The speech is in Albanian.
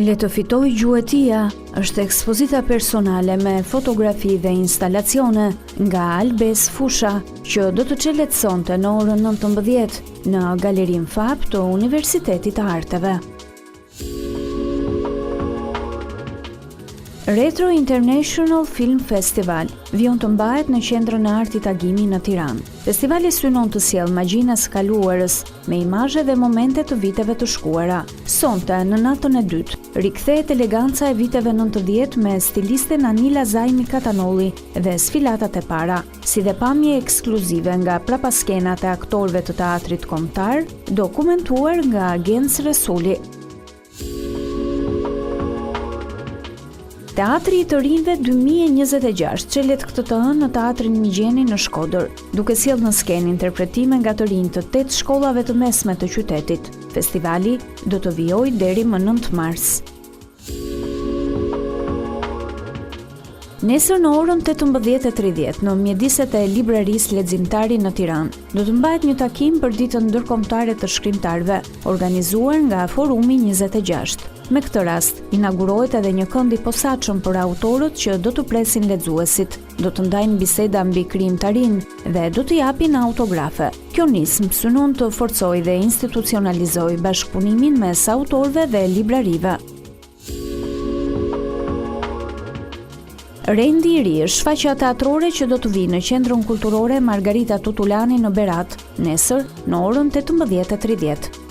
Le të fitoj gjuetia është ekspozita personale me fotografi dhe instalacione nga Albes Fusha, që do të çelëtsonte në orën 19 në Galerinë Fap të Universitetit të Arteve. Retro International Film Festival vion të mbahet në Qendrën e Artit Agimi në Tiranë. Festivali synon të sjellë magjinë e së kaluarës me imazhe dhe momente të viteve të shkuara. Sonte, në natën e dytë, rikthehet eleganca e viteve 90 me stilisten Anila Zajmi Katanolli dhe sfilatat e para, si dhe pamje ekskluzive nga prapaskenat e aktorëve të teatrit kombëtar, dokumentuar nga Gens Resuli. Teatri i të rinjve 2026 çelet këtë të hënë në Teatrin Migjeni në Shkodër, duke sjellë në skenë interpretime nga të rinj të 8 shkollave të mesme të qytetit. Festivali do të vijojë deri më 9 mars. Nesër në orën 18:30 në mjediset e Librarisë Leximtari në Tiranë, do të mbahet një takim për ditën ndërkombëtare të shkrimtarëve, organizuar nga Forumi 26. Me këtë rast, inaugurohet edhe një kënd i posaçëm për autorët që do të presin lexuesit, do të ndajnë biseda mbi krijimtarinë dhe do të japin autografe. Kjo nismë synon të forcojë dhe institucionalizojë bashkëpunimin mes autorëve dhe librarive. Rendi i ri është shfaqja teatrore që do të vijë në Qendrën Kulturore Margarita Tutulani në Berat, nesër në orën 18:30.